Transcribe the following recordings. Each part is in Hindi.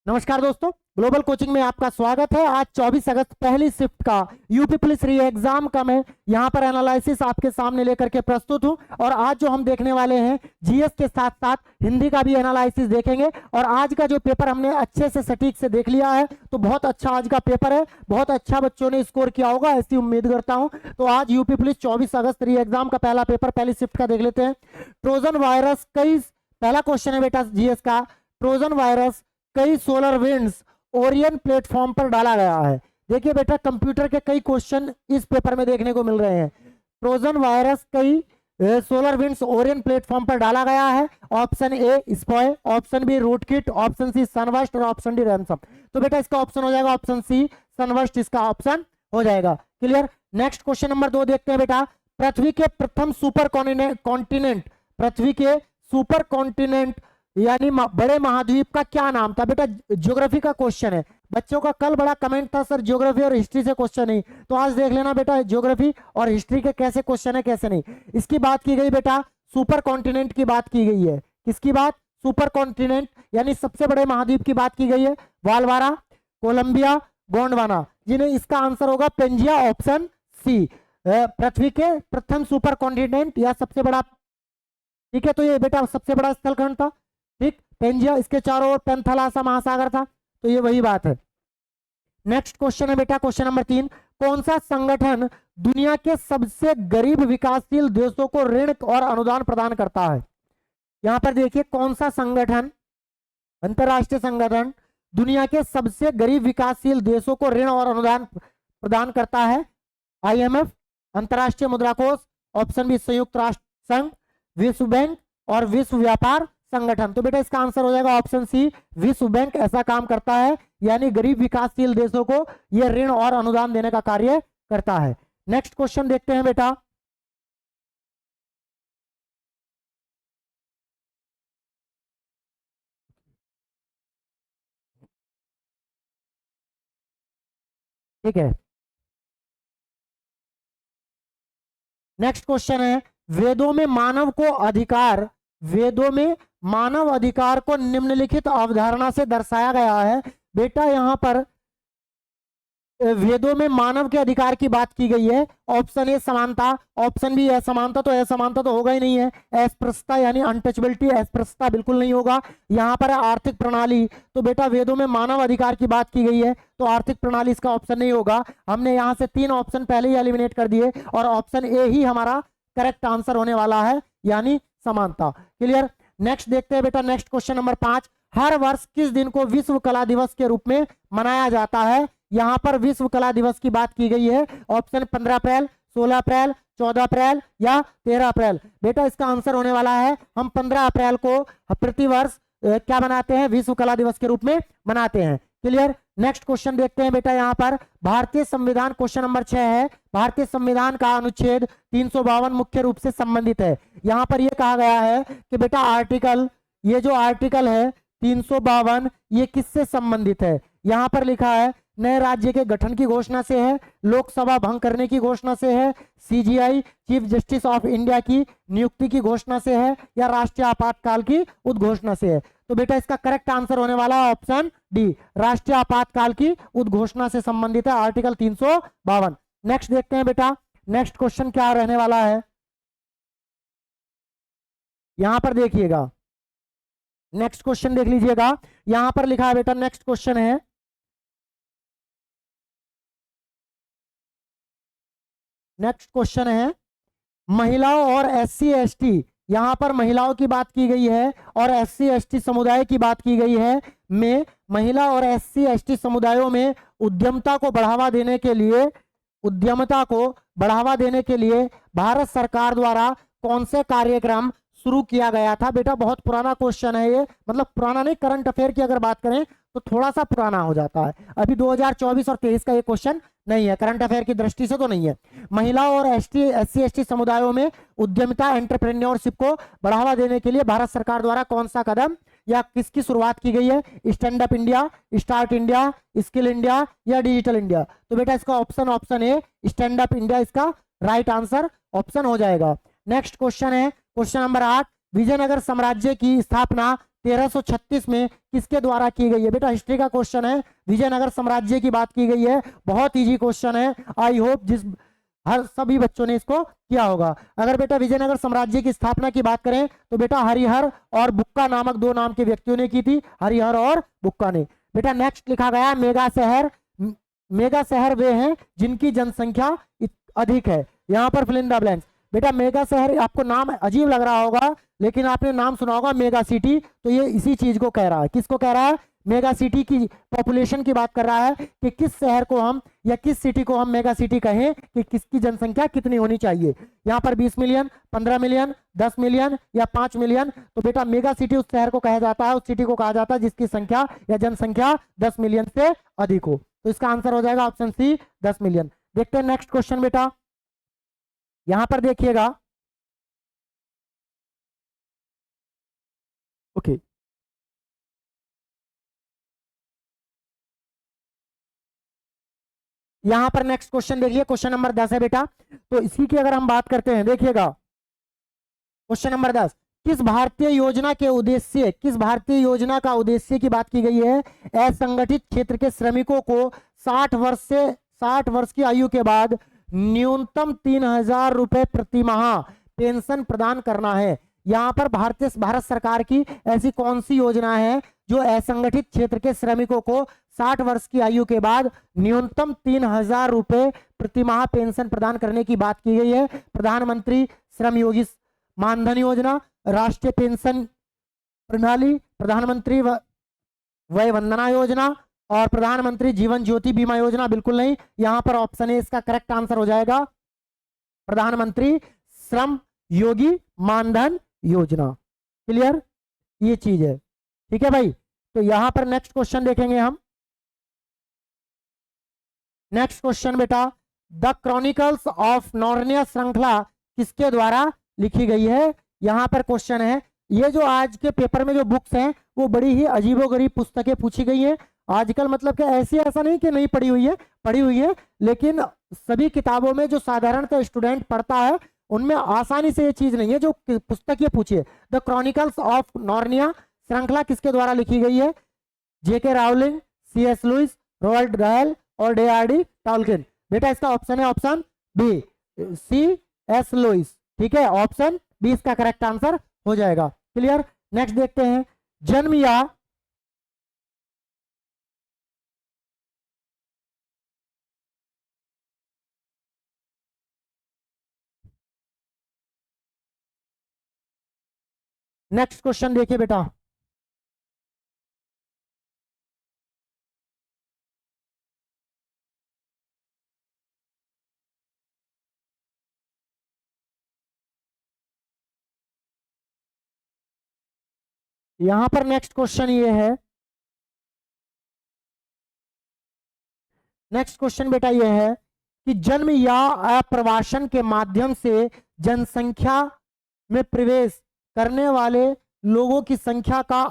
नमस्कार दोस्तों, ग्लोबल कोचिंग में आपका स्वागत है। आज 24 अगस्त पहली शिफ्ट का यूपी पुलिस री एग्जाम का मैं यहां पर एनालिसिस आपके सामने लेकर के प्रस्तुत हूं। और आज जो हम देखने वाले हैं जीएस के साथ साथ हिंदी का भी एनालिसिस देखेंगे। और आज का जो पेपर हमने अच्छे से सटीक से देख लिया है, तो बहुत अच्छा आज का पेपर है, बहुत अच्छा बच्चों ने स्कोर किया होगा ऐसी उम्मीद करता हूं। तो आज यूपी पुलिस 24 अगस्त री एग्जाम का पहला पेपर पहली शिफ्ट का देख लेते हैं। ट्रोजन वायरस कई, पहला क्वेश्चन है बेटा जीएस का, ट्रोजन वायरस कई सोलर विंड्स ओरियन प्लेटफॉर्म पर डाला गया है। देखिए बेटा, कंप्यूटर के कई क्वेश्चन इस पेपर में देखने को मिल रहे हैं। ट्रोजन वायरस कई सोलर विंड्स ओरियन प्लेटफॉर्म पर डाला गया है। Option A spy, option B rootkit, option C Sunburst और ऑप्शन डी रैंसम। तो बेटा इसका ऑप्शन हो जाएगा ऑप्शन सी सनवर्स्ट, इसका ऑप्शन हो जाएगा। क्लियर। नेक्स्ट क्वेश्चन नंबर 2 देखते हैं बेटा। पृथ्वी के प्रथम सुपर कॉन्टिनेंट, पृथ्वी के सुपर कॉन्टिनेंट यानी बड़े महाद्वीप का क्या नाम था? बेटा ज्योग्राफी का क्वेश्चन है। बच्चों का कल बड़ा कमेंट था सर ज्योग्राफी और हिस्ट्री से क्वेश्चन नहीं, तो आज देख लेना बेटा ज्योग्राफी और हिस्ट्री के कैसे क्वेश्चन है कैसे नहीं। इसकी बात की गई बेटा, सुपर कॉन्टिनेंट की बात की गई है। किसकी बात? सुपर कॉन्टिनेंट यानी सबसे बड़े महाद्वीप की बात की गई है। वालवारा, कोलंबिया, गोंडवाना, जिन्हें इसका आंसर होगा पेंजिया, ऑप्शन सी। पृथ्वी के प्रथम सुपर कॉन्टिनेंट या सबसे बड़ा, ठीक है, तो ये बेटा सबसे बड़ा स्थलखंड था, ठीक, पेंजिया। इसके चारों ओर पेंथालासा महासागर था, तो ये वही बात है। नेक्स्ट क्वेश्चन है बेटा क्वेश्चन नंबर 3। कौन सा संगठन दुनिया के सबसे गरीब विकासशील देशों को ऋण और अनुदान प्रदान करता है? यहां पर देखिए कौन सा संगठन, अंतरराष्ट्रीय संगठन दुनिया के सबसे गरीब विकासशील देशों को ऋण और अनुदान प्रदान करता है। आईएमएफ, अंतरराष्ट्रीय मुद्रा कोष, ऑप्शन बी संयुक्त राष्ट्र संघ, विश्व बैंक और विश्व व्यापार संगठन। तो बेटा इसका आंसर हो जाएगा ऑप्शन सी विश्व बैंक ऐसा काम करता है, यानी गरीब विकासशील देशों को यह ऋण और अनुदान देने का कार्य करता है। नेक्स्ट क्वेश्चन देखते हैं बेटा। ठीक है, नेक्स्ट क्वेश्चन है, वेदों में मानव को अधिकार, वेदों में मानव अधिकार को निम्नलिखित अवधारणा से दर्शाया गया है। बेटा यहां पर वेदों में मानव के अधिकार की बात की गई है। ऑप्शन ए समानता, ऑप्शन बी असमानता, तो असमानता तो होगा ही नहीं है। अस्पृश्यता यानी अनटचेबिलिटी, अस्पृश्यता बिल्कुल नहीं होगा। यहाँ पर है आर्थिक प्रणाली, तो बेटा वेदों में मानव अधिकार की बात की गई है, तो आर्थिक प्रणाली इसका ऑप्शन नहीं होगा। हमने यहाँ से 3 ऑप्शन पहले ही एलिमिनेट कर दिए और ऑप्शन ए ही हमारा करेक्ट आंसर होने वाला है, यानी समानता। क्लियर। नेक्स्ट देखते हैं बेटा नेक्स्ट क्वेश्चन नंबर 5। हर वर्ष किस दिन को विश्व कला दिवस के रूप में मनाया जाता है? यहां पर विश्व कला दिवस की बात की गई है। ऑप्शन 15 अप्रैल, 16 अप्रैल, 14 अप्रैल या 13 अप्रैल। बेटा इसका आंसर होने वाला है हम 15 अप्रैल को प्रतिवर्ष क्या मनाते हैं? विश्व कला दिवस के रूप में मनाते हैं। क्लियर। नेक्स्ट क्वेश्चन देखते हैं बेटा यहाँ पर भारतीय संविधान, क्वेश्चन नंबर 6 है। भारतीय संविधान का अनुच्छेद 352 मुख्य रूप से संबंधित है। यहाँ पर यह कहा गया है कि बेटा आर्टिकल, ये जो आर्टिकल है 352, ये किससे संबंधित है? यहाँ पर लिखा है नए राज्य के गठन की घोषणा से है, लोकसभा भंग करने की घोषणा से है, CGI chief justice of India की नियुक्ति की घोषणा से है, या राष्ट्रीय आपातकाल की उद्घोषणा से है? तो बेटा इसका करेक्ट आंसर होने वाला है ऑप्शन डी, राष्ट्रीय आपातकाल की उद्घोषणा से संबंधित है आर्टिकल 352। नेक्स्ट देखते हैं बेटा नेक्स्ट क्वेश्चन क्या रहने वाला है। यहां पर देखिएगा, नेक्स्ट क्वेश्चन देख लीजिएगा। यहां पर लिखा है बेटा नेक्स्ट क्वेश्चन है, नेक्स्ट क्वेश्चन है महिलाओं और एससी एसटी, यहां पर महिलाओं की बात की गई है और एससी एसटी समुदाय की बात की गई है। में महिला और एससी एसटी समुदायों में उद्यमता को बढ़ावा देने के लिए, उद्यमता को बढ़ावा देने के लिए भारत सरकार द्वारा कौन से कार्यक्रम शुरू किया गया था? बेटा बहुत पुराना क्वेश्चन है ये, मतलब पुराना नहीं, करंट अफेयर की अगर बात करें तो थोड़ा सा पुराना हो जाता है। अभी 2024 और 23 का ये क्वेश्चन नहीं है, करंट अफेयर की दृष्टि से तो नहीं है। महिलाओं और एससी एसटी समुदायों में उद्यमिता एंटरप्रेन्योरशिप को बढ़ावा देने के लिए भारत सरकार द्वारा कौन सा कदम या किसकी शुरुआत की गई है? Stand up India, start India, skill India या डिजिटल इंडिया? तो बेटा इसका option A stand up India इसका राइट आंसर ऑप्शन हो जाएगा। नेक्स्ट क्वेश्चन है क्वेश्चन नंबर 8। विजयनगर साम्राज्य की स्थापना 1336 में किसके द्वारा की गई है? बेटा हिस्ट्री का क्वेश्चन है, विजयनगर साम्राज्य की बात की गई है, बहुत इजी क्वेश्चन है। आई होप जिस हर सभी बच्चों ने इसको किया होगा। अगर बेटा विजयनगर साम्राज्य की स्थापना की बात करें तो बेटा हरिहर और बुक्का नामक दो नाम के व्यक्तियों ने की थी, हरिहर और बुक्का ने। बेटा नेक्स्ट लिखा गया मेगा शहर। मेगा शहर वे हैं जिनकी जनसंख्या अधिक है। यहां पर फिल इन द ब्लैंक्स। बेटा मेगा शहर, आपको नाम अजीब लग रहा होगा लेकिन आपने नाम सुना होगा मेगा सिटी, तो ये इसी चीज को कह रहा है। किसको कह रहा है? मेगा सिटी की पॉपुलेशन की बात कर रहा है कि किस शहर को हम या किस सिटी को हम मेगा सिटी कहें कि किसकी जनसंख्या कितनी होनी चाहिए। यहाँ पर 20 मिलियन, 15 मिलियन, 10 मिलियन या 5 मिलियन। तो बेटा मेगा सिटी उस शहर को कहा जाता है, उस सिटी को कहा जाता है जिसकी संख्या या जनसंख्या 10 मिलियन से अधिक हो। तो इसका आंसर हो जाएगा ऑप्शन सी 10 मिलियन। देखते हैं नेक्स्ट क्वेश्चन बेटा, यहां पर देखिएगा। ओके यहां पर नेक्स्ट क्वेश्चन देखिए, क्वेश्चन नंबर 10 है बेटा। तो इसी की अगर हम बात करते हैं, देखिएगा क्वेश्चन नंबर 10, किस भारतीय योजना के उद्देश्य, किस भारतीय योजना का उद्देश्य की बात की गई है? असंगठित क्षेत्र के श्रमिकों को 60 वर्ष की आयु के बाद न्यूनतम 3000 रुपए प्रति माह पेंशन प्रदान करना है। यहां पर भारत सरकार की ऐसी कौन सी योजना है जो असंगठित क्षेत्र के श्रमिकों को 60 वर्ष की आयु के बाद न्यूनतम 3000 रुपए प्रति माह पेंशन प्रदान करने की बात की गई है? प्रधानमंत्री श्रम योगी मानधन योजना, राष्ट्रीय पेंशन प्रणाली, प्रधानमंत्री वय वंदना योजना और प्रधानमंत्री जीवन ज्योति बीमा योजना। बिल्कुल नहीं, यहां पर ऑप्शन है इसका करेक्ट आंसर हो जाएगा प्रधानमंत्री श्रम योगी मानधन योजना। क्लियर, ये चीज है। ठीक है भाई, तो यहां पर नेक्स्ट क्वेश्चन देखेंगे हम। नेक्स्ट क्वेश्चन बेटा, द क्रॉनिकल्स ऑफ नॉर्निया श्रृंखला किसके द्वारा लिखी गई है? यहां पर क्वेश्चन है, ये जो आज के पेपर में जो बुक्स हैं वो बड़ी ही अजीबोगरीब पुस्तकें पूछी गई हैं आजकल। मतलब कि ऐसा नहीं कि नहीं पढ़ी हुई है, पढ़ी हुई है, लेकिन सभी किताबों में जो साधारणतः स्टूडेंट पढ़ता है उनमें आसानी से ये चीज नहीं है जो पुस्तक ये पूछी है। द क्रॉनिकल्स ऑफ नॉर्निया श्रृंखला किसके द्वारा लिखी गई है? JK Rowling, CS Lewis, Roald Dahl और डेआरडी टॉलकिन। बेटा इसका ऑप्शन है option B, C S Lewis. ठीक है, ऑप्शन बी इसका करेक्ट आंसर हो जाएगा। क्लियर, नेक्स्ट देखते हैं, जन्म या नेक्स्ट क्वेश्चन देखिए बेटा, यहां पर नेक्स्ट क्वेश्चन ये है, नेक्स्ट क्वेश्चन बेटा ये है कि जन्म या अप्रवासन के माध्यम से जनसंख्या में प्रवेश करने वाले लोगों की संख्या का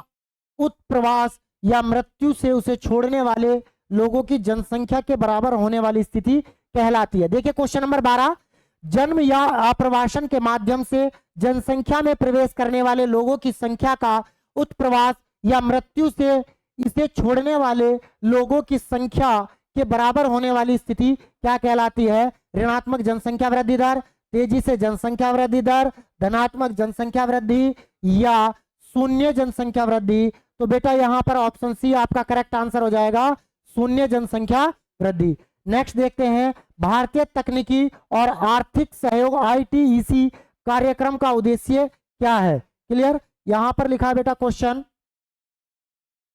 उत्प्रवास या मृत्यु से उसे छोड़ने वाले लोगों की जनसंख्या के बराबर होने वाली स्थिति कहलाती है। देखिए क्वेश्चन नंबर 12, जन्म या अप्रवासन के माध्यम से जनसंख्या में प्रवेश करने वाले लोगों की संख्या का उत्प्रवास या मृत्यु से इसे छोड़ने वाले लोगों की संख्या के बराबर होने वाली स्थिति क्या कहलाती है? ऋणात्मक जनसंख्या वृद्धि दर, तेजी से जनसंख्या वृद्धि दर, धनात्मक जनसंख्या वृद्धि या शून्य जनसंख्या वृद्धि। तो बेटा यहां पर ऑप्शन सी आपका करेक्ट आंसर हो जाएगा, शून्य जनसंख्या वृद्धि। नेक्स्ट देखते हैं, भारतीय तकनीकी और आर्थिक सहयोग आईटीईसी कार्यक्रम का उद्देश्य क्या है? क्लियर, यहां पर लिखा है बेटा क्वेश्चन,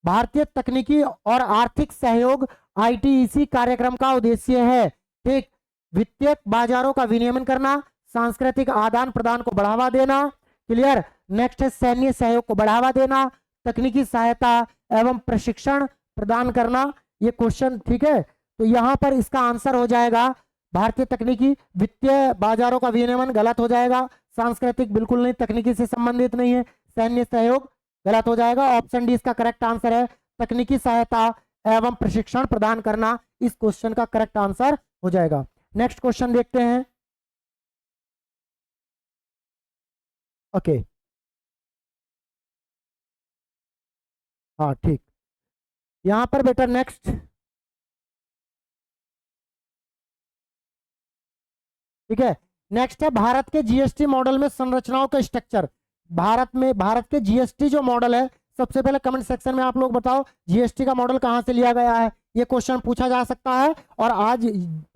भारतीय तकनीकी और आर्थिक सहयोग आईटीईसी कार्यक्रम का उद्देश्य है, ठीक, वित्तीय बाजारों का विनियमन करना, सांस्कृतिक आदान प्रदान को बढ़ावा देना। क्लियर, नेक्स्ट है सैन्य सहयोग को बढ़ावा देना, तकनीकी सहायता एवं प्रशिक्षण प्रदान करना। ये क्वेश्चन ठीक है, तो यहां पर इसका आंसर हो जाएगा भारतीय तकनीकी, वित्तीय बाजारों का विनियमन गलत हो जाएगा, सांस्कृतिक बिल्कुल नहीं, तकनीकी से संबंधित नहीं है, सैन्य सहयोग गलत हो जाएगा। ऑप्शन डी इसका करेक्ट आंसर है, तकनीकी सहायता एवं प्रशिक्षण प्रदान करना इस क्वेश्चन का करेक्ट आंसर हो जाएगा। नेक्स्ट क्वेश्चन देखते हैं। ओके हाँ ठीक। यहाँ पर बेटा नेक्स्ट, ठीक है, नेक्स्ट है भारत के जीएसटी मॉडल में संरचनाओं का स्ट्रक्चर। भारत के जीएसटी जो मॉडल है, सबसे पहले कमेंट सेक्शन में आप लोग बताओ जीएसटी का मॉडल कहाँ से लिया गया है, ये क्वेश्चन पूछा जा सकता है। और आज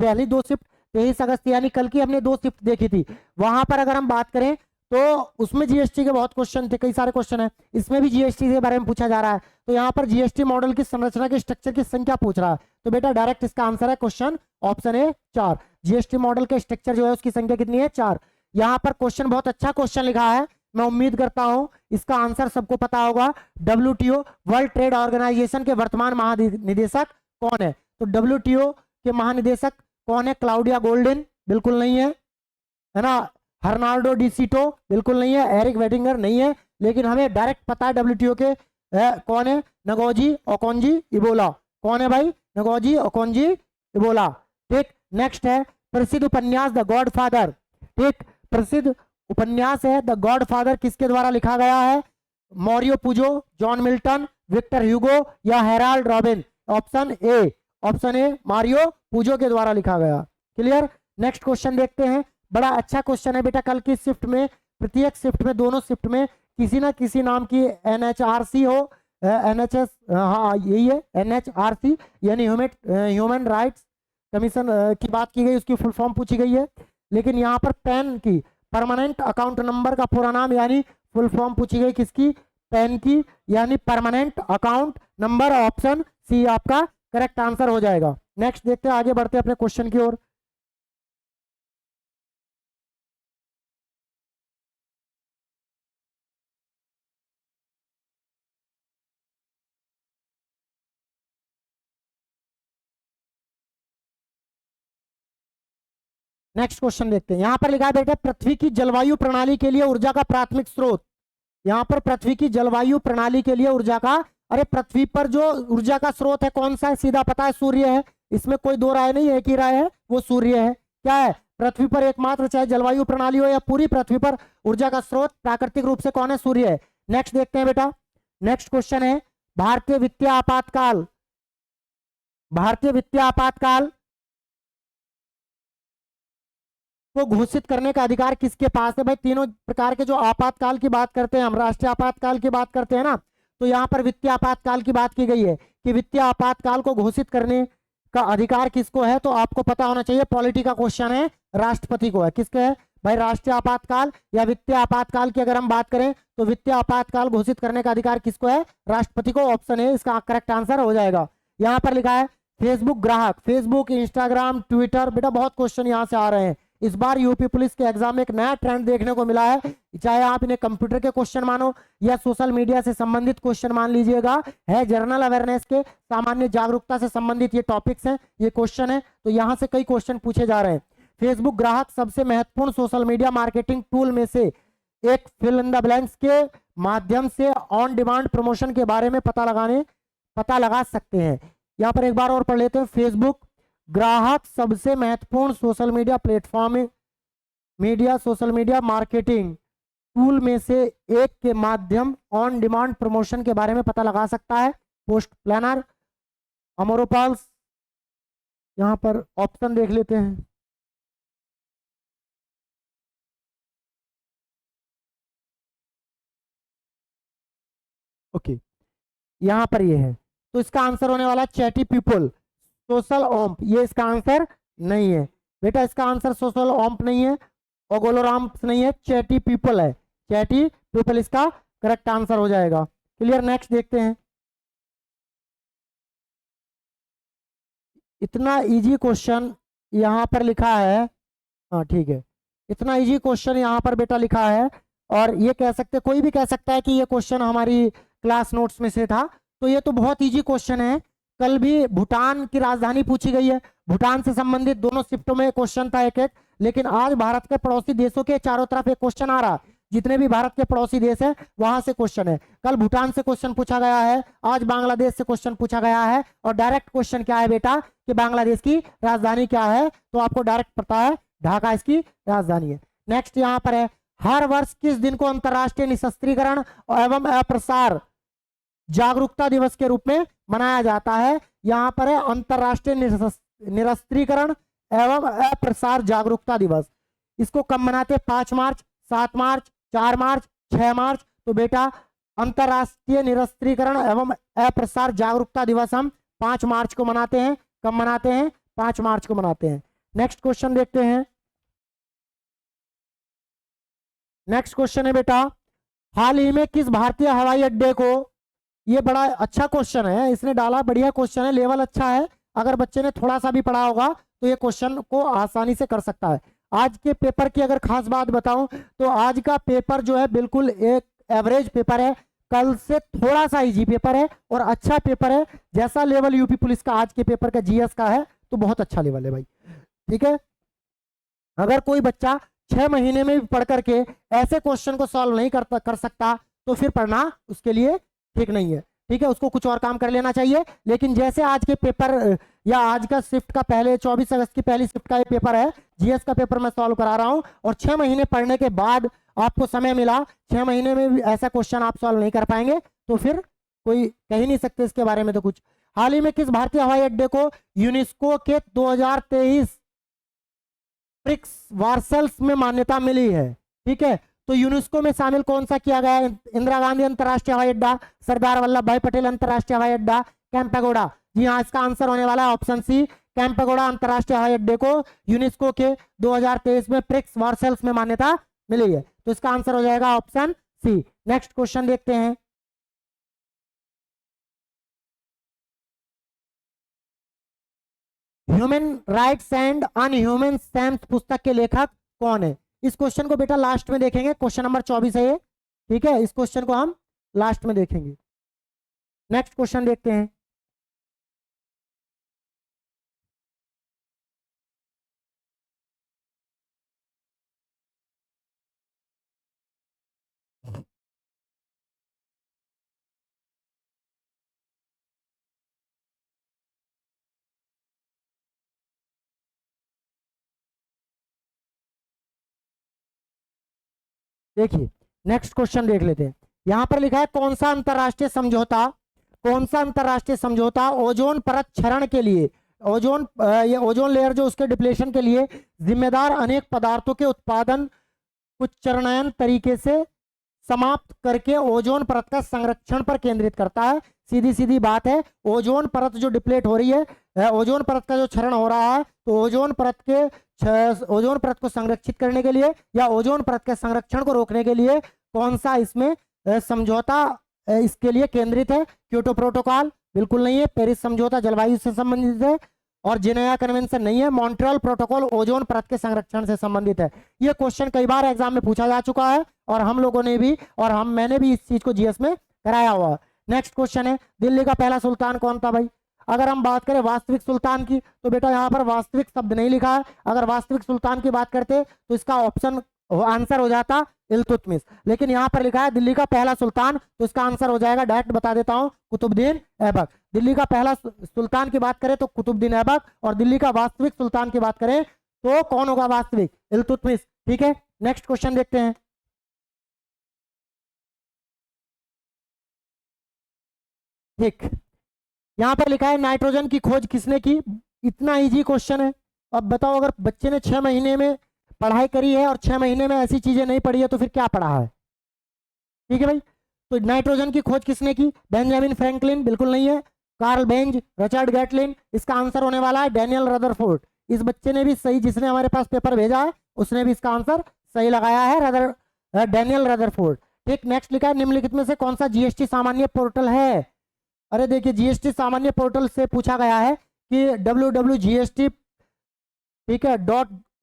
पहली दो शिफ्ट 23 अगस्त यानी कल की हमने 2 शिफ्ट देखी थी, वहां पर अगर हम बात करें तो उसमें जीएसटी के बहुत क्वेश्चन थे, कई सारे क्वेश्चन है, इसमें भी जीएसटी के बारे में पूछा जा रहा है। तो यहाँ पर जीएसटी मॉडल की संरचना के स्ट्रक्चर की संख्या पूछ रहा है, तो बेटा डायरेक्ट इसका आंसर है question option A 4। GST model के स्ट्रक्चर जो है उसकी संख्या कितनी है, 4। यहाँ पर क्वेश्चन बहुत अच्छा क्वेश्चन लिखा है, मैं उम्मीद करता हूं इसका आंसर सबको पता होगा। डब्ल्यूटीओ वर्ल्ड ट्रेड ऑर्गेनाइजेशन के वर्तमान महानिदेशक कौन है? तो डब्ल्यूटीओ के महानिदेशक कौन है? क्लाउडिया गोल्डिन बिल्कुल नहीं है ना। हर्नाल्डो डी सीटो बिल्कुल नहीं है। एरिक वेडिंगर नहीं है। लेकिन हमें डायरेक्ट पता है डब्ल्यूटीओ के कौन है, नगोजी ओकोंजी इबोला। कौन है भाई? Ngozi Okonjo Iweala. ठीक, नेक्स्ट है प्रसिद्ध उपन्यास द गॉड फादर। ठीक, प्रसिद्ध उपन्यास है द गॉड फादर किसके द्वारा लिखा गया है? मॉरियो पुजो, जॉन मिल्टन, विक्टर ह्यूगो या Herald robin? Option A Mario पुजो के द्वारा लिखा गया। क्लियर। नेक्स्ट क्वेश्चन देखते हैं, बड़ा अच्छा क्वेश्चन है बेटा। कल की शिफ्ट में, प्रत्येक शिफ्ट में, दोनों शिफ्ट में किसी ना किसी नाम की एनएचआरसी हो, एनएचएस, हाँ यही है एनएचआरसी यानी ह्यूमन राइट्स कमीशन की बात की गई, उसकी फुल फॉर्म पूछी गई है। लेकिन यहाँ पर पैन की, परमानेंट अकाउंट नंबर का पूरा नाम यानी फुल फॉर्म पूछी गई किसकी? पैन की यानी permanent account number. Option C आपका करेक्ट आंसर हो जाएगा। नेक्स्ट देखते हैं, आगे बढ़ते हैं अपने क्वेश्चन की ओर। नेक्स्ट क्वेश्चन देखते हैं, यहां पर लिखा है बेटा पृथ्वी की जलवायु प्रणाली के लिए ऊर्जा का प्राथमिक स्रोत। यहां पर पृथ्वी की जलवायु प्रणाली के लिए ऊर्जा का, अरे पृथ्वी पर जो ऊर्जा का स्रोत है कौन सा है? सीधा पता है, सूर्य है। इसमें कोई दो राय नहीं है, एक ही राय है, वो सूर्य है। क्या है? पृथ्वी पर एकमात्र, चाहे जलवायु प्रणाली हो या पूरी पृथ्वी पर, ऊर्जा का स्रोत प्राकृतिक रूप से कौन है? सूर्य है। नेक्स्ट देखते हैं बेटा, नेक्स्ट क्वेश्चन है भारतीय वित्तीय आपातकाल। भारतीय वित्तीय आपातकाल को घोषित करने का अधिकार किसके पास है? भाई तीनों प्रकार के जो आपातकाल की बात करते हैं हम, राष्ट्रीय आपातकाल की बात करते हैं ना, तो यहाँ पर वित्तीय आपातकाल की बात की गई है कि वित्तीय आपातकाल को घोषित करने का अधिकार किसको है? तो आपको पता होना चाहिए, पॉलिटी का क्वेश्चन है, राष्ट्रपति को है। किसके है भाई? राष्ट्रीय आपातकाल या वित्तीय आपातकाल की अगर हम बात करें तो वित्तीय आपातकाल घोषित करने का अधिकार किसको है? राष्ट्रपति को। ऑप्शन है इसका करेक्ट आंसर हो जाएगा। यहाँ पर लिखा है फेसबुक ग्राहक, फेसबुक, इंस्टाग्राम, ट्विटर, बेटा बहुत क्वेश्चन यहाँ से आ रहे हैं। इस बार यूपी पुलिस के एग्जाम में एक नया ट्रेंड देखने को मिला है, चाहे आप इन्हें कंप्यूटर के क्वेश्चन मानो या सोशल मीडिया से संबंधित क्वेश्चन मान लीजिएगा, है जनरल अवेयरनेस के, सामान्य जागरूकता से संबंधित ये टॉपिक्स हैं, ये क्वेश्चन है। तो यहाँ से कई क्वेश्चन पूछे जा रहे हैं। फेसबुक ग्राहक सबसे महत्वपूर्ण सोशल मीडिया मार्केटिंग टूल में से एक, फिल इन द ब्लैंक्स के माध्यम से ऑन डिमांड प्रमोशन के बारे में पता लगा सकते हैं। यहाँ पर एक बार और पढ़ लेते हैं, फेसबुक ग्राहक सबसे महत्वपूर्ण social media platform, social media marketing tool में से एक के माध्यम ऑन डिमांड प्रमोशन के बारे में पता लगा सकता है। पोस्ट प्लानर, अमोरोपल्स, यहां पर ऑप्शन देख लेते हैं। ओके, यहां पर ये है, तो इसका आंसर होने वाला चैटी पीपल, सोशल ओम्प। ये इसका आंसर नहीं है बेटा, इसका आंसर सोशल ओम्प नहीं है, ओगोलोराम्स नहीं है, चैटी पीपल है। चैटी पीपल इसका करेक्ट आंसर हो जाएगा। क्लियर। नेक्स्ट देखते हैं, इतना इजी क्वेश्चन यहां पर लिखा है, हाँ ठीक है, इतना इजी क्वेश्चन यहां पर बेटा लिखा है, और ये कह सकते, कोई भी कह सकता है कि ये क्वेश्चन हमारी क्लास नोट्स में से था। तो ये तो बहुत इजी क्वेश्चन है। कल भी भूटान की राजधानी पूछी गई है, भूटान से संबंधित दोनों शिफ्टों में क्वेश्चन था एक एक। लेकिन आज भारत के पड़ोसी देशों के चारों तरफ एक क्वेश्चन आ रहा, जितने भी भारत के पड़ोसी देश है वहां से क्वेश्चन है। कल भूटान से क्वेश्चन पूछा गया है, आज बांग्लादेश से क्वेश्चन पूछा गया है, और डायरेक्ट क्वेश्चन क्या है बेटा कि बांग्लादेश की राजधानी क्या है? तो आपको डायरेक्ट पता है ढाका इसकी राजधानी है। नेक्स्ट यहाँ पर है, हर वर्ष किस दिन को अंतरराष्ट्रीय निशस्त्रीकरण एवं अप्रसार जागरूकता दिवस के रूप में मनाया जाता है। यहाँ पर है अंतरराष्ट्रीय निरस्त्रीकरण एवं अप्रसार जागरूकता दिवस। इसको कब मनाते हैं? 5 मार्च, 7 मार्च, 4 मार्च, 6 मार्च। तो बेटा अंतरराष्ट्रीय निरस्त्रीकरण एवं अप्रसार जागरूकता दिवस हम 5 मार्च को मनाते हैं। कब मनाते हैं? 5 मार्च को मनाते हैं। नेक्स्ट क्वेश्चन देखते हैं। नेक्स्ट क्वेश्चन है बेटा, हाल ही में किस भारतीय हवाई अड्डे को, ये बड़ा अच्छा क्वेश्चन है, इसने डाला, बढ़िया क्वेश्चन है, लेवल अच्छा है। अगर बच्चे ने थोड़ा सा भी पढ़ा होगा तो ये क्वेश्चन को आसानी से कर सकता है। आज के पेपर की अगर खास बात बताऊं तो आज का पेपर जो है बिल्कुल एक एवरेज पेपर है। कल से थोड़ा सा इजी पेपर है और अच्छा पेपर है। जैसा लेवल यूपी पुलिस का आज के पेपर का जीएस का है तो बहुत अच्छा लेवल है भाई। ठीक है, अगर कोई बच्चा 6 महीने में भी पढ़ करके ऐसे क्वेश्चन को सॉल्व नहीं कर सकता तो फिर पढ़ना उसके लिए ठीक नहीं है। ठीक है, उसको कुछ और काम कर लेना चाहिए। लेकिन जैसे आज के पेपर या आज का शिफ्ट का पहले 24 अगस्त की पहली शिफ्ट का ये पेपर है, जीएस का पेपर मैं सॉल्व करा रहा हूं और 6 महीने पढ़ने के बाद आपको समय मिला, 6 महीने में भी ऐसा क्वेश्चन आप सॉल्व नहीं कर पाएंगे तो फिर कोई कह ही नहीं सकते इसके बारे में। तो कुछ हाल ही में किस भारतीय हवाई अड्डे को यूनेस्को के 2023 प्रिक्स वार्सल्स में मान्यता मिली है? ठीक है, तो यूनेस्को में शामिल कौन सा किया गया है? इंदिरा गांधी अंतरराष्ट्रीय हवाई अड्डा, सरदार वल्लभ भाई पटेल अंतरराष्ट्रीय हवाई अड्डा, कैंप पेगोडा। जी हाँ, इसका आंसर होने वाला है ऑप्शन सी, कैंप पेगोडा अंतरराष्ट्रीय हवाई अड्डे को यूनेस्को के 2023 में प्रिक्स वार्सल्स में मान्यता मिली है। तो इसका आंसर हो जाएगा ऑप्शन सी। नेक्स्ट क्वेश्चन देखते हैं। Human rights and unhuman stamps पुस्तक के लेखक कौन है? इस क्वेश्चन को बेटा लास्ट में देखेंगे, क्वेश्चन नंबर 24 है ये। ठीक है, इस क्वेश्चन को हम लास्ट में देखेंगे। नेक्स्ट क्वेश्चन देखते हैं। देखिए नेक्स्ट क्वेश्चन देख लेते हैं। यहां पर लिखा है कौन सा अंतरराष्ट्रीय समझौता, कौन सा अंतरराष्ट्रीय समझौता ओजोन परत क्षरण के लिए, ये ओजोन लेयर जो उसके डिप्लेशन के लिए जिम्मेदार अनेक पदार्थों के उत्पादन कुछ चरणयन तरीके से समाप्त करके ओजोन परत का संरक्षण पर केंद्रित करता है। सीधी सीधी बात है, ओजोन परत जो डिप्लेट हो रही है, ओजोन परत का जो क्षरण हो रहा है, तो ओजोन परत को संरक्षित करने के लिए या ओजोन परत के संरक्षण को रोकने के लिए कौन सा इसमें समझौता इसके लिए केंद्रित है? क्योटो प्रोटोकॉल बिल्कुल नहीं है, पेरिस समझौता जलवायु से संबंधित है, और जिनेवा कन्वेंशन नहीं है, मॉन्ट्रियल प्रोटोकॉल ओजोन परत के संरक्षण से संबंधित है। यह क्वेश्चन कई बार एग्जाम में पूछा जा चुका है और हम लोगों ने भी और मैंने भी इस चीज को जीएस में कराया हुआ है। नेक्स्ट क्वेश्चन है, दिल्ली का पहला सुल्तान कौन था भाई? अगर हम बात करें वास्तविक सुल्तान की तो बेटा यहाँ पर वास्तविक शब्द नहीं लिखा है। अगर वास्तविक सुल्तान की बात करते तो इसका ऑप्शन आंसर हो जाता इल्तुतमिश, लेकिन यहाँ पर लिखा है दिल्ली का पहला सुल्तान, तो इसका आंसर हो जाएगा, डायरेक्ट बता देता हूँ, कुतुबुद्दीन ऐबक। दिल्ली का पहला सुल्तान की बात करें तो कुतुबुद्दीन ऐबक, और दिल्ली का वास्तविक सुल्तान की बात करें तो कौन होगा वास्तविक? इल्तुतमिश। ठीक है, नेक्स्ट क्वेश्चन देखते हैं। ठीक, यहाँ पर लिखा है नाइट्रोजन की खोज किसने की? इतना इजी क्वेश्चन है। अब बताओ, अगर बच्चे ने 6 महीने में पढ़ाई करी है और 6 महीने में ऐसी चीजें नहीं पढ़ी है तो फिर क्या पढ़ा है? ठीक है भाई, तो नाइट्रोजन की खोज किसने की? बेंजामिन फ्रैंकलिन बिल्कुल नहीं है, कार्ल बेंज, रिचर्ड गैटलिन। इसका आंसर होने वाला है डैनियल रदरफोर्ड। इस बच्चे ने भी सही, जिसने हमारे पास पेपर भेजा है उसने भी इसका आंसर सही लगाया है, डैनियल रदरफोर्ड। ठीक, नेक्स्ट लिखा है निम्नलिखित में से कौन सा जीएसटी सामान्य पोर्टल है? अरे देखिए, जीएसटी सामान्य पोर्टल से पूछा गया है कि www.gst ठीक है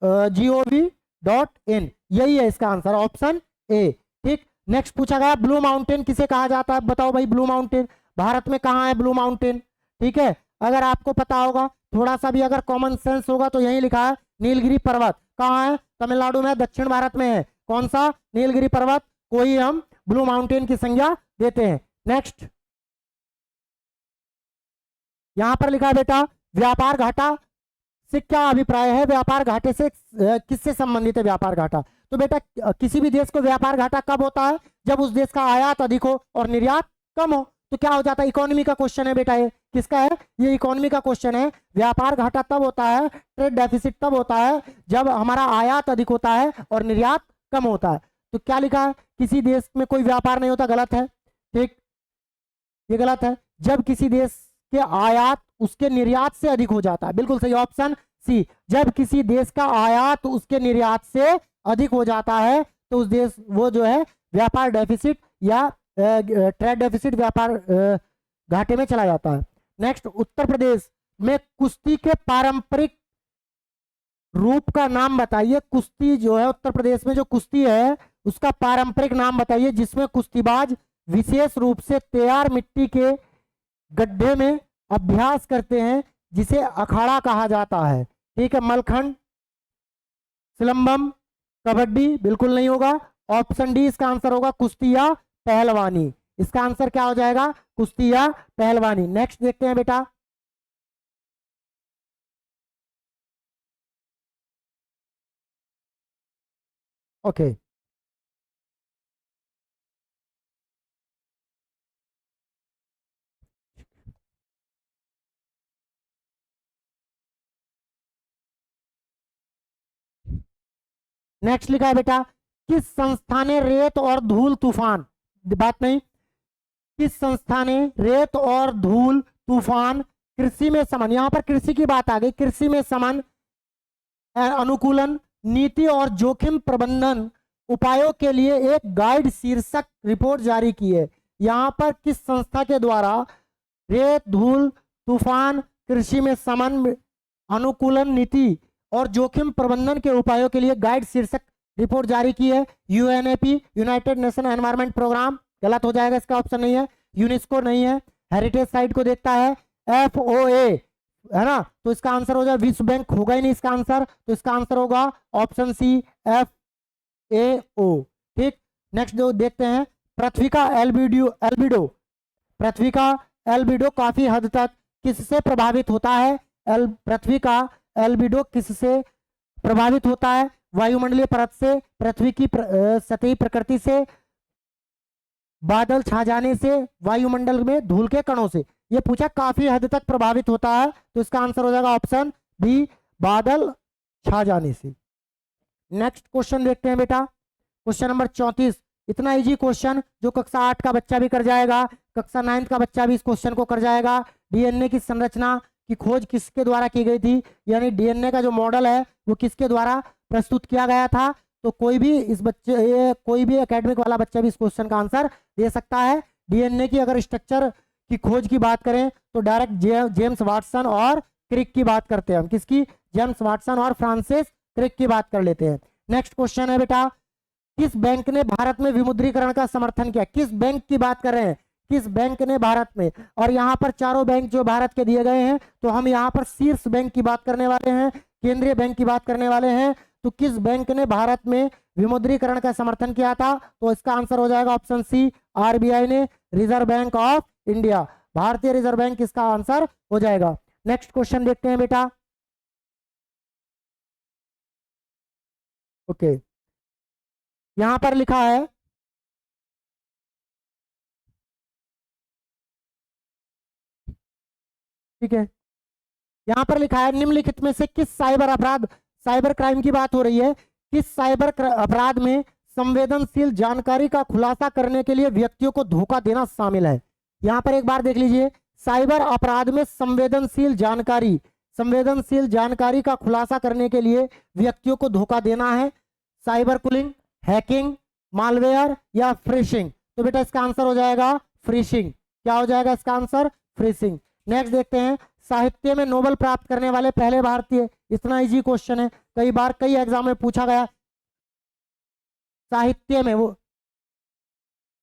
.gov.in, यही है इसका आंसर, ऑप्शन ए। ठीक, नेक्स्ट पूछा गया ब्लू माउंटेन किसे कहा जाता है? बताओ भाई, ब्लू माउंटेन भारत में कहाँ है? Blue mountain. ठीक है, अगर आपको पता होगा, थोड़ा सा भी अगर कॉमन सेंस होगा तो यही लिखा है नीलगिरी पर्वत कहाँ है? तमिलनाडु में, दक्षिण भारत में है। कौन सा? नीलगिरी पर्वत को ही हम ब्लू माउंटेन की संज्ञा देते हैं। नेक्स्ट यहां पर लिखा है बेटा व्यापार घाटा से क्या अभिप्राय है? व्यापार घाटे से किससे संबंधित है व्यापार घाटा? तो बेटा किसी भी देश को व्यापार घाटा कब होता है? जब उस देश का आयात अधिक हो और निर्यात कम हो। तो क्या हो जाता है, इकोनॉमी का क्वेश्चन है बेटा, ये किसका है, ये इकोनॉमी का क्वेश्चन है। व्यापार घाटा तब होता है, ट्रेड डेफिसिट तब होता है जब हमारा आयात अधिक होता है और निर्यात कम होता है। तो क्या लिखा है, किसी देश में कोई व्यापार नहीं होता, गलत है, ठीक, ये गलत है। जब किसी देश के आयात उसके निर्यात से अधिक हो जाता है, बिल्कुल सही, ऑप्शन सी। जब किसी देश का आयात उसके निर्यात से अधिक हो जाता है तो उस देश वो जो है व्यापार डेफिसिट या ट्रेड डेफिसिट, व्यापार घाटे में चला जाता है। नेक्स्ट, उत्तर प्रदेश में कुश्ती के पारंपरिक रूप का नाम बताइए। कुश्ती जो है उत्तर प्रदेश में जो कुश्ती है उसका पारंपरिक नाम बताइए जिसमें कुश्तीबाज विशेष रूप से तैयार मिट्टी के गड्ढे में अभ्यास करते हैं जिसे अखाड़ा कहा जाता है। ठीक है, मलखंड, सिलंबम, कबड्डी, बिल्कुल नहीं होगा। ऑप्शन डी इसका आंसर होगा, कुश्ती या पहलवानी। इसका आंसर क्या हो जाएगा, कुश्ती या पहलवानी। नेक्स्ट देखते हैं बेटा, ओके नेक्स्ट लिखा है बेटा, किस संस्था ने रेत और धूल तूफान, बात नहीं, किस संस्था ने रेत और धूल तूफान कृषि में समन, यहां पर कृषि की बात आ गई, कृषि में समन अनुकूलन नीति और जोखिम प्रबंधन उपायों के लिए एक गाइड शीर्षक रिपोर्ट जारी की है। यहां पर किस संस्था के द्वारा रेत, धूल, तूफान, कृषि में समन, अनुकूलन नीति और जोखिम प्रबंधन के उपायों के लिए गाइड शीर्षक रिपोर्ट जारी की है? यूएनएपी, यूनाइटेड नेशन एनवायरमेंट प्रोग्राम, गलत हो जाएगा, इसका ऑप्शन नहीं है। यूनेस्को नहीं है। हेरिटेज साइट को देखता है। एफओए है ना, तो इसका आंसर हो जाए, विश्व बैंक होगा ही नहीं इसका आंसर, तो इसका आंसर होगा ऑप्शन सी, एफ ए ओ। ठीक, नेक्स्ट जो देखते हैं, पृथ्वी का एल्बिडो, पृथ्वी का एल्बिडो काफी हद तक किससे प्रभावित होता है? पृथ्वी का एल्बिडो किससे प्रभावित होता है? वायुमंडलीय परत से, पृथ्वी की सतही प्रकृति से, बादल छा जाने से, वायुमंडल में धूल के कणों से। ये पूछा काफी हद तक प्रभावित होता है, तो इसका आंसर हो जाएगा ऑप्शन बी, बादल छा जाने से। नेक्स्ट क्वेश्चन देखते हैं बेटा, क्वेश्चन नंबर 34। इतना इजी क्वेश्चन जो कक्षा 8 का बच्चा भी कर जाएगा, कक्षा 9 का बच्चा भी इस क्वेश्चन को कर जाएगा। डीएनए की संरचना की खोज किसके द्वारा की गई थी, यानी डीएनए का जो मॉडल है वो किसके द्वारा प्रस्तुत किया गया था? तो कोई भी इस बच्चे, कोई भी एकेडमिक वाला बच्चा भी इस क्वेश्चन का आंसर दे सकता है। डीएनए की अगर स्ट्रक्चर की खोज की बात करें तो डायरेक्ट जेम्स वाटसन और क्रिक की बात करते हैं हम। किसकी? जेम्स वाटसन और फ्रांसिस क्रिक की बात कर लेते हैं। नेक्स्ट क्वेश्चन है बेटा, किस बैंक ने भारत में विमुद्रीकरण का समर्थन किया? किस बैंक की बात कर रहे हैं? किस बैंक ने भारत में? और यहाँ पर चारों बैंक जो भारत के दिए गए हैं, तो हम यहाँ पर शीर्ष बैंक की बात करने वाले हैं, केंद्रीय बैंक की बात करने वाले हैं। तो किस बैंक ने भारत में विमुद्रीकरण का समर्थन किया था? तो इसका आंसर हो जाएगा ऑप्शन सी, आरबीआई ने, रिजर्व बैंक ऑफ इंडिया, भारतीय रिजर्व बैंक इसका आंसर हो जाएगा। नेक्स्ट क्वेश्चन देखते हैं बेटा, ओके यहां पर लिखा है, ठीक है, यहां पर लिखा है निम्नलिखित में से किस साइबर अपराध, साइबर क्राइम की बात हो रही है, किस साइबर अपराध में संवेदनशील जानकारी का खुलासा करने के लिए व्यक्तियों को धोखा देना शामिल है? यहां पर एक बार देख लीजिए, साइबर अपराध में संवेदनशील जानकारी का खुलासा करने के लिए व्यक्तियों को धोखा देना है। साइबर कुलिंग, हैकिंग, मालवेयर या फ्रिशिंग? तो बेटा इसका आंसर हो जाएगा फ्रिशिंग। क्या हो जाएगा इसका आंसर? फ्रिशिंग। नेक्स्ट देखते हैं, साहित्य में नोबेल प्राप्त करने वाले पहले भारतीय। इतना इजी क्वेश्चन है, कई बार कई एग्जाम में पूछा गया, साहित्य में वो,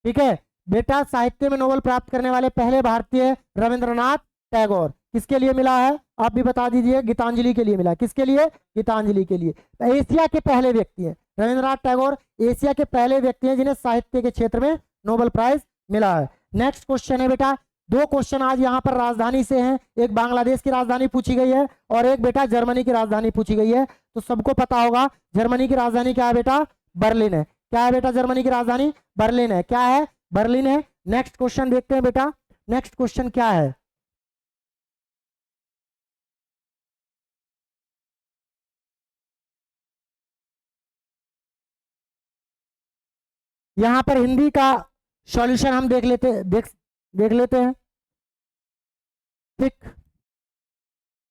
ठीक है बेटा, साहित्य में नोबेल प्राप्त करने वाले पहले भारतीय रविंद्रनाथ टैगोर। किसके लिए मिला है आप भी बता दीजिए? गीतांजलि के लिए मिला। किसके लिए? गीतांजलि के लिए। तो एशिया के पहले व्यक्ति हैं रविंद्रनाथ टैगोर, एशिया के पहले व्यक्ति हैं जिन्हें साहित्य के क्षेत्र में नोबेल प्राइज मिला है। नेक्स्ट क्वेश्चन है बेटा, दो क्वेश्चन आज यहाँ पर राजधानी से हैं, एक बांग्लादेश की राजधानी पूछी गई है और एक बेटा जर्मनी की राजधानी पूछी गई है। तो सबको पता होगा जर्मनी की राजधानी क्या है बेटा? बर्लिन है। क्या है बेटा? जर्मनी की राजधानी बर्लिन है। क्या है? बर्लिन है। नेक्स्ट क्वेश्चन देखते हैं बेटा, नेक्स्ट क्वेश्चन क्या है? यहां पर हिंदी का सॉल्यूशन हम देख लेते हैं। ठीक,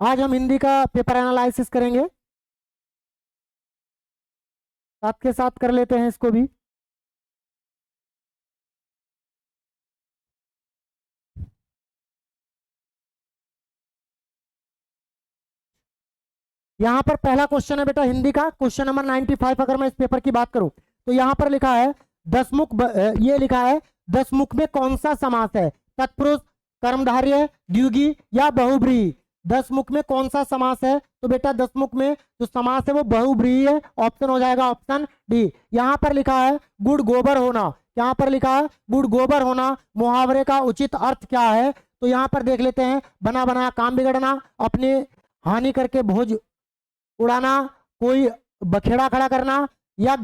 आज हम हिंदी का पेपर एनालिसिस करेंगे, साथ के साथ कर लेते हैं इसको भी। यहां पर पहला क्वेश्चन है बेटा हिंदी का, क्वेश्चन नंबर 95। अगर मैं इस पेपर की बात करूं तो यहां पर लिखा है ये लिखा है दसमुख में कौन सा समास है? तत्पुरुष, कर्मधारय, द्विगी या बहुब्रीहि। दसमुख में कौन सा समास है? तो बेटा दसमुख में जो समास है वो बहुब्रीहि है। ऑप्शन हो जाएगा ऑप्शन डी। यहां पर लिखा है गुड़ गोबर होना। यहां पर लिखा है गुड़ गोबर होना। मुहावरे का उचित अर्थ क्या है? तो यहां पर देख लेते हैं, बना बनाया काम बिगड़ना, अपने हानि करके भोज उड़ाना, कोई बखेड़ा खड़ा करना या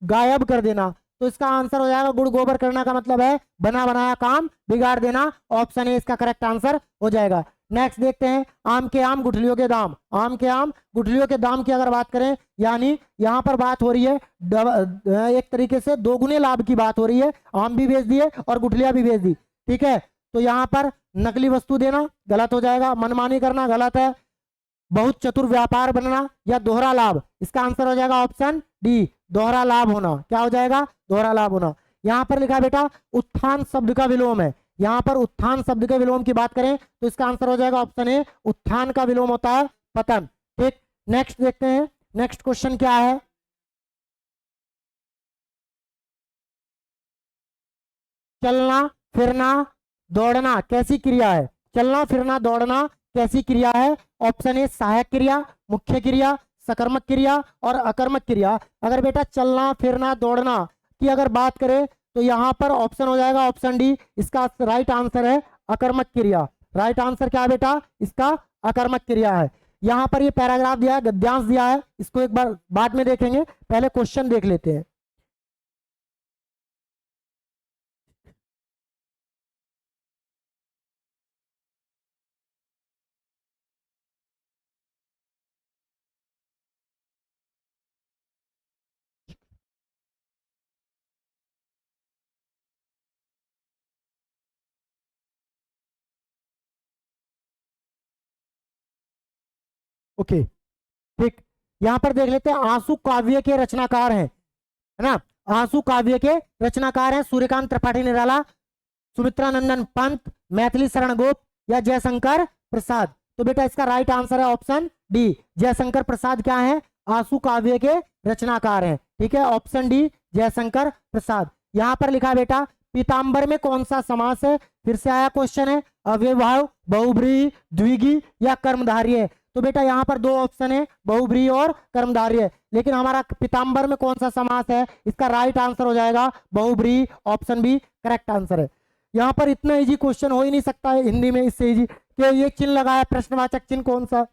गायब कर देना। तो इसका आंसर हो जाएगा गुड़ गोबर करना का मतलब है बना बनाया काम बिगाड़ देना। ऑप्शन ए इसका करेक्ट आंसर हो जाएगा। नेक्स्ट देखते हैं, आम के आम गुठलियों के दाम। आम के आम गुठलियों के दाम की अगर बात करें, यानी यहां पर बात हो रही है एक तरीके से दोगुने लाभ की बात हो रही है। आम भी बेच दिए और गुठलियां भी बेच दी। ठीक है, तो यहां पर नकली वस्तु देना गलत हो जाएगा, मनमानी करना गलत है, बहुत चतुर व्यापार बनना या दोहरा लाभ। इसका आंसर हो जाएगा ऑप्शन डी, दोहरा लाभ होना। क्या हो जाएगा? दोहरा लाभ होना। यहां पर लिखा बेटा उत्थान शब्द का विलोम है। यहां पर उत्थान शब्द के विलोम की बात करें तो इसका आंसर हो जाएगा ऑप्शन ए, उत्थान का विलोम होता है पतन। ठीक, नेक्स्ट देखते हैं, नेक्स्ट क्वेश्चन क्या है? चलना फिरना दौड़ना कैसी क्रिया है? चलना फिरना दौड़ना कैसी क्रिया है? ऑप्शन ए सहायक क्रिया, मुख्य क्रिया, सकर्मक क्रिया और अकर्मक क्रिया। अगर बेटा चलना फिरना दौड़ना की अगर बात करें तो यहां पर ऑप्शन हो जाएगा ऑप्शन डी, इसका राइट आंसर है अकर्मक क्रिया। राइट आंसर क्या है बेटा? इसका अकर्मक क्रिया है। यहां पर ये पैराग्राफ दिया है, गद्यांश दिया है, इसको एक बार बाद में देखेंगे, पहले क्वेश्चन देख लेते हैं। ओके, ठीक, यहां पर देख लेते हैं, आंसू काव्य के रचनाकार हैं, है ना? आंसू काव्य के रचनाकार हैं सूर्यकांत त्रिपाठी निराला, सुमित्रा नंदन पंत, मैथिली शरण गुप्त या जयशंकर प्रसाद। तो बेटा इसका राइट आंसर है ऑप्शन डी, जयशंकर प्रसाद क्या है? आंसू काव्य के रचनाकार हैं। ठीक है, ऑप्शन डी जयशंकर प्रसाद। यहां पर लिखा है बेटा पीतांबर में कौन सा समास है? फिर से आया क्वेश्चन है, अव्ययभाव, बहुब्रीहि, द्विगी या कर्मधारय। तो बेटा यहाँ पर दो ऑप्शन है, बहुब्रीहि और कर्मधारय, लेकिन हमारा पीतांबर में कौन सा समास है? इसका राइट आंसर हो जाएगा बहुब्रीहि, ऑप्शन बी करेक्ट आंसर है। यहाँ पर इतना इजी क्वेश्चन हो ही नहीं सकता है हिंदी में इससे इजी कि ये चिन्ह लगा है, प्रश्नवाचक चिन्ह कौन सा?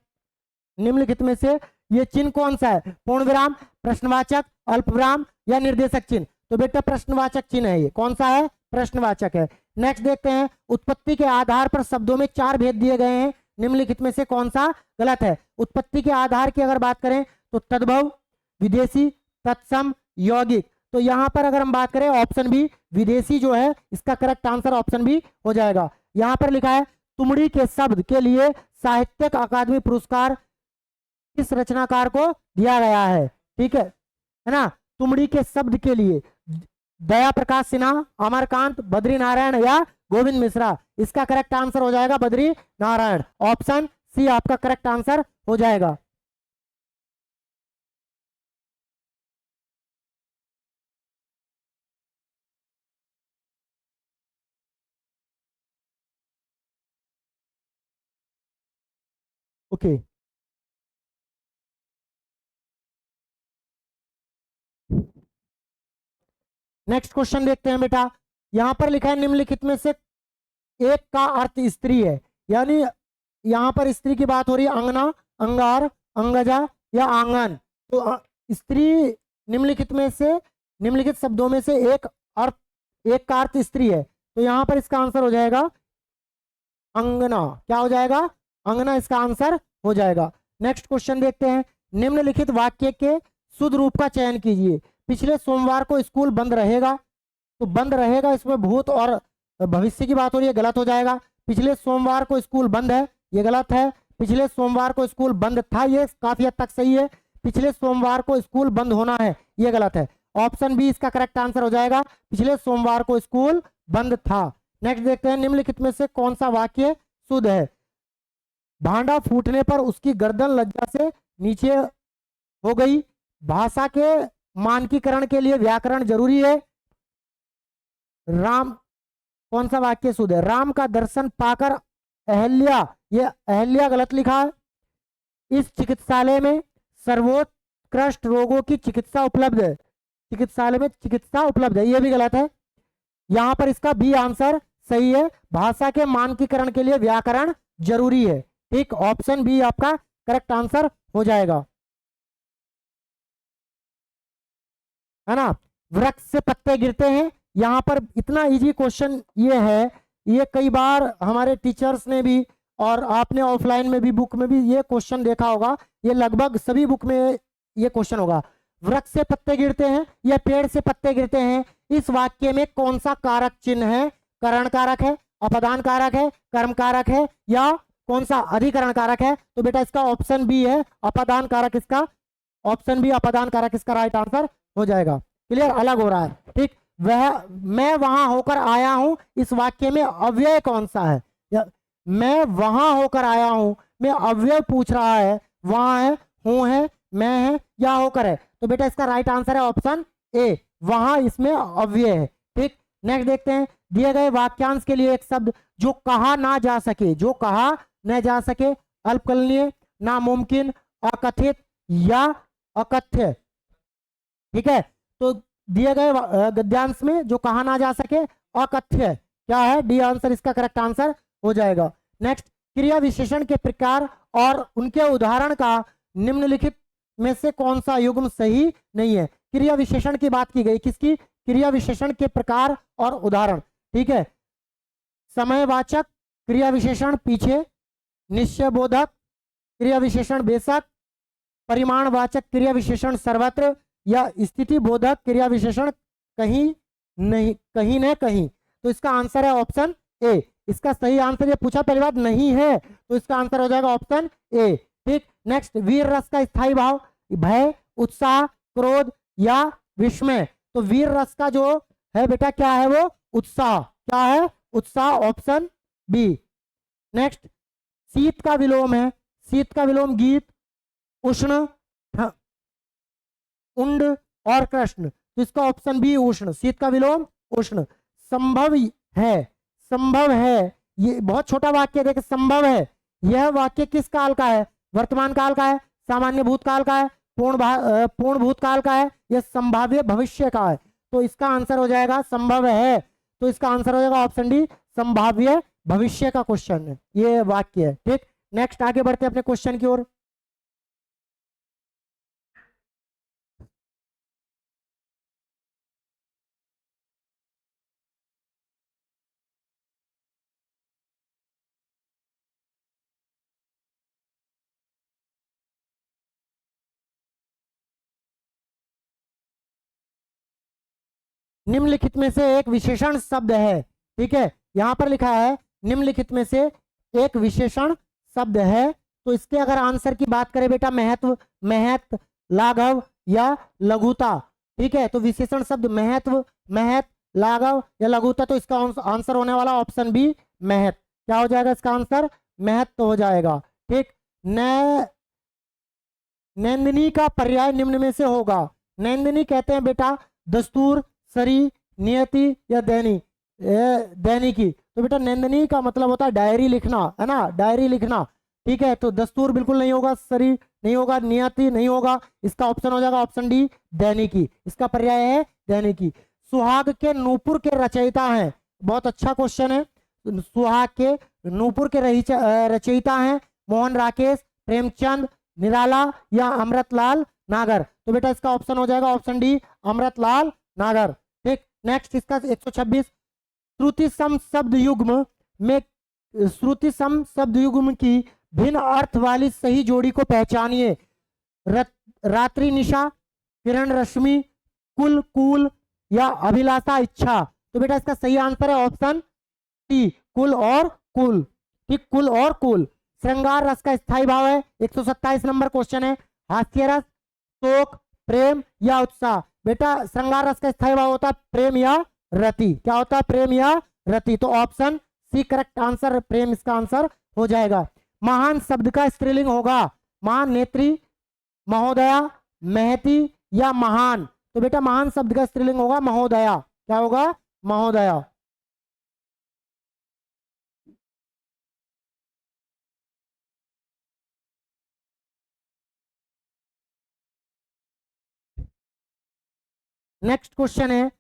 निम्नलिखित में से ये चिन्ह कौन सा है? पूर्ण विराम, प्रश्नवाचक, अल्पविराम या निर्देशक चिन्ह? तो बेटा प्रश्नवाचक चिन्ह है, ये कौन सा है? प्रश्नवाचक है। नेक्स्ट देखते हैं, उत्पत्ति के आधार पर शब्दों में 4 भेद दिए गए हैं, निम्नलिखित में से कौन सा गलत है? उत्पत्ति के आधार की अगर बात करें तो तद्भव, विदेशी, तत्सम, यौगिक। तो यहां पर अगर हम बात करें ऑप्शन बी विदेशी जो है इसका करेक्ट आंसर ऑप्शन बी हो जाएगा। यहां पर लिखा है तुमड़ी के शब्द के लिए साहित्यिक अकादमी पुरस्कार किस रचनाकार को दिया गया है? ठीक है ना? तुमड़ी के शब्द के लिए दया प्रकाश सिन्हा, अमरकांत, बद्री नारायण या गोविंद मिश्रा। इसका करेक्ट आंसर हो जाएगा बद्री नारायण, ऑप्शन सी आपका करेक्ट आंसर हो जाएगा। ओके, नेक्स्ट क्वेश्चन देखते हैं बेटा। यहां पर लिखा है निम्नलिखित में से एक का अर्थ स्त्री है, यानी यहां पर स्त्री की बात हो रही है, अंगना, अंगार, अंगजा या आंगन। तो स्त्री निम्नलिखित में से निम्नलिखित शब्दों में से एक का अर्थ स्त्री है। तो यहां पर इसका आंसर हो जाएगा अंगना, क्या हो जाएगा? अंगना इसका आंसर हो जाएगा। नेक्स्ट क्वेश्चन देखते हैं। निम्नलिखित वाक्य के शुद्ध रूप का चयन कीजिए। पिछले सोमवार को स्कूल बंद रहेगा, तो बंद रहेगा इसमें भूत और भविष्य की बात हो रही है, गलत हो जाएगा। पिछले सोमवार को स्कूल बंद है, ये गलत है। पिछले सोमवार को स्कूल बंद था, ये काफी हद तक सही है। पिछले सोमवार को स्कूल बंद होना है, ये गलत है। ऑप्शन बी इसका करेक्ट आंसर हो जाएगा, पिछले सोमवार को स्कूल बंद था। नेक्स्ट देखते हैं, निम्नलिखित में से कौन सा वाक्य शुद्ध है? भांडा फूटने पर उसकी गर्दन लज्जा से नीचे हो गई। भाषा के मानकीकरण के लिए व्याकरण जरूरी है। राम, कौन सा वाक्य शुद्ध है? राम का दर्शन पाकर अहल्या, ये अहल्या गलत लिखा है। इस चिकित्सालय में सर्वोत्कृष्ट रोगों की चिकित्सा उपलब्ध है। चिकित्सालय में चिकित्सा उपलब्ध है, ये भी गलत है। यहां पर इसका बी आंसर सही है, भाषा के मानकीकरण के लिए व्याकरण जरूरी है। ठीक, ऑप्शन बी आपका करेक्ट आंसर हो जाएगा, है ना। वृक्ष से पत्ते गिरते हैं, यहां पर इतना इजी क्वेश्चन ये है, ये कई बार हमारे टीचर्स ने भी और आपने ऑफलाइन में भी बुक में भी ये क्वेश्चन देखा होगा, ये लगभग सभी बुक में ये क्वेश्चन होगा। वृक्ष से पत्ते गिरते हैं या पेड़ से पत्ते गिरते हैं, इस वाक्य में कौन सा कारक चिन्ह है? करण कारक है, अपदान कारक है, कर्म कारक है, या कौन सा अधिकरण कारक है? तो बेटा इसका ऑप्शन बी है, अपदान कारक। इसका ऑप्शन बी अपदान कारक इसका राइट आंसर हो जाएगा। क्लियर, अलग हो रहा है। ठीक, वह मैं वहां होकर आया हूं, इस वाक्य में अव्यय कौन सा है? मैं वहां होकर आया हूं में अव्यय पूछ रहा है, वहां है, हूं है, मैं है या होकर है? तो बेटा इसका राइट आंसर है ऑप्शन ए, वहां इसमें अव्यय है। ठीक, नेक्स्ट देखते हैं, दिए गए वाक्यांश के लिए एक शब्द जो कहा ना जा सके, जो कहा न जा सके, अल्पकलनीय, नामुमकिन, अकथित या अकथ्य। ठीक है, तो दिए गए गद्यांश में जो कहा ना जा सके, अकथ्य क्या है? डी आंसर इसका करेक्ट आंसर हो जाएगा। नेक्स्ट, क्रिया विशेषण के प्रकार और उनके उदाहरण का निम्नलिखित में से कौन सा युग्म सही नहीं है? क्रिया विशेषण की बात की गई, किसकी? क्रिया विशेषण के प्रकार और उदाहरण। ठीक है, समयवाचक क्रिया विशेषण पीछे, निश्चयबोधक क्रिया विशेषण बेशक, परिमाणवाचक क्रिया विशेषण सर्वत्र, या स्थिति बोधक क्रिया विशेषण कहीं नहीं, कहीं न कहीं। तो इसका आंसर है ऑप्शन ए। इसका सही आंसर, ये पूछा पहली बात नहीं है, तो इसका आंसर हो जाएगा ऑप्शन ए। ठीक, नेक्स्ट, वीर रस का स्थायी भाव, भय, उत्साह, क्रोध या विस्मय। तो वीर रस का जो है बेटा क्या है? वो उत्साह, क्या है? उत्साह, ऑप्शन बी। नेक्स्ट, शीत का विलोम है, शीत का विलोम गीत, उष्ण, उंड और कृष्ण। तो इसका ऑप्शन बी उष्ण, शीत का विलोम उष्ण। संभव है, संभव है, ये बहुत छोटा वाक्य देखे, संभव है, यह वाक्य किस काल का है? वर्तमान काल का है, सामान्य भूतकाल का है, पूर्ण भूतकाल का है, या संभाव्य भविष्य का है? तो इसका आंसर हो जाएगा संभव है, तो इसका आंसर हो जाएगा ऑप्शन डी, संभाव्य भविष्य का क्वेश्चन है ये वाक्य है। ठीक, नेक्स्ट आगे बढ़ते हैं अपने क्वेश्चन की ओर। निम्नलिखित में से एक विशेषण शब्द है। ठीक है, यहां पर लिखा है निम्नलिखित में से एक विशेषण शब्द है, तो इसके अगर आंसर की बात करें बेटा, महत्व, महत, लाघव या लघुता। ठीक है, तो विशेषण शब्द महत्व, महत, लाघव या लघुता, तो इसका आंसर होने वाला ऑप्शन बी महत। क्या हो जाएगा इसका आंसर? महत तो हो जाएगा। ठीक, नैंदनी का पर्याय निम्न में से होगा। नैंदनी कहते हैं बेटा दस्तूर, सरी, नियति या दैनिकी। तो बेटा नैंदनी का मतलब होता है डायरी लिखना, है ना, डायरी लिखना। ठीक है, तो दस्तूर बिल्कुल नहीं होगा, सरी नहीं होगा, नियति नहीं होगा, इसका ऑप्शन हो जाएगा ऑप्शन डी दैनिकी। इसका पर्याय है दैनिकी। सुहाग के नूपुर के रचयिता हैं, बहुत अच्छा क्वेश्चन है। सुहाग के नूपुर के रचयिता हैं मोहन राकेश, प्रेमचंद, निराला या अमृतलाल नागर। तो बेटा इसका ऑप्शन हो जाएगा ऑप्शन डी अमृतलाल नागर। ठीक, नेक्स्ट इसका 126, श्रुति सम शब्द युग्म में श्रुति सम शब्द युग्म की भिन्न अर्थ वाली सही जोड़ी को पहचानिए। रात्रि निशा, किरण रश्मि, कुल कूल या अभिलाषा इच्छा। तो बेटा इसका सही आंसर है ऑप्शन टी, कुल और कुल। ठीक, कुल और कुल। श्रृंगार रस का स्थायी भाव है, 127 नंबर क्वेश्चन है। हास्य रस, शोक, प्रेम या उत्साह। बेटा श्रृंगार रस का स्थायी भाव होता है प्रेम या रति। क्या होता है? प्रेम या रति। तो ऑप्शन सी करेक्ट आंसर, प्रेम इसका आंसर हो जाएगा। महान शब्द का स्त्रीलिंग होगा महान नेत्री, महोदया, महती या महान। तो बेटा महान शब्द का स्त्रीलिंग होगा महोदया। क्या होगा? महोदया। नेक्स्ट क्वेश्चन है,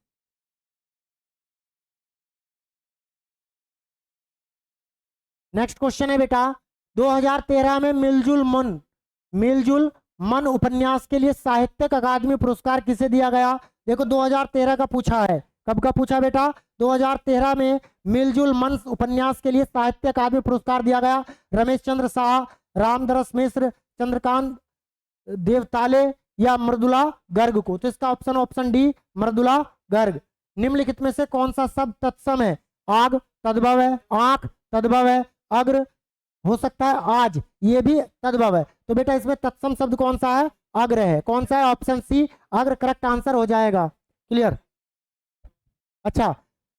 नेक्स्ट क्वेश्चन है बेटा 2013 में मिलजुल मन उपन्यास के लिए साहित्यिक अकादमी पुरस्कार किसे दिया गया? देखो 2013 का पूछा है। कब का पूछा बेटा? 2013 में मिलजुल मन उपन्यास के लिए साहित्य अकादमी पुरस्कार दिया गया रमेश चंद्र शाह, रामदरस मिश्र, चंद्रकांत देवताले या मृदुला गर्ग को। तो इसका option option D, Mridula Garg. निम्नलिखित में से कौन सा शब्द तत्सम है? आग तद्भव है, आंख तद्भव है, अग्र हो सकता है, आज ये भी तद्भव है। तो बेटा इसमें तत्सम शब्द कौन सा है? अग्र है। कौन सा है? ऑप्शन सी, अग्र करेक्ट आंसर हो जाएगा। क्लियर? अच्छा,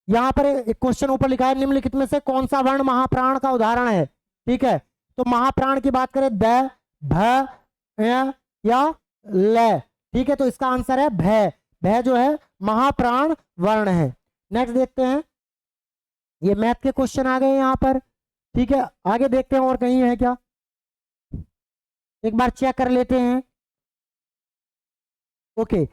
यहाँ पर एक क्वेश्चन ऊपर लिखा है निम्नलिखित में से कौन सा वर्ण महाप्राण का उदाहरण है? ठीक है, तो महाप्राण की बात करें द, भ, या ल। ठीक है, तो इसका आंसर है भय। भय जो है महाप्राण वर्ण है। नेक्स्ट देखते हैं, ये मैथ के क्वेश्चन आ गए यहाँ पर। ठीक है, आगे देखते हैं और कहीं है क्या, एक बार चेक कर लेते हैं। ओके,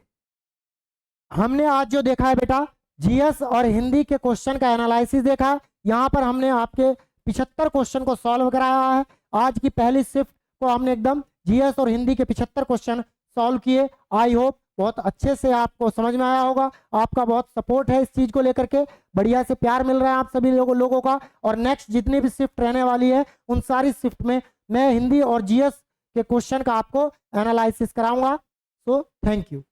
हमने आज जो देखा है बेटा जीएस और हिंदी के क्वेश्चन का एनालिसिस देखा। यहाँ पर हमने आपके 75 क्वेश्चन को सॉल्व कराया है। आज की पहली शिफ्ट को हमने एकदम जीएस और हिंदी के 75 क्वेश्चन सॉल्व किए। आई होप बहुत अच्छे से आपको समझ में आया होगा। आपका बहुत सपोर्ट है इस चीज को लेकर के, बढ़िया से प्यार मिल रहा है आप सभी लोगों का। और नेक्स्ट जितनी भी शिफ्ट रहने वाली है उन सारी शिफ्ट में मैं हिंदी और जीएस के क्वेश्चन का आपको एनालिसिस कराऊंगा। So thank you.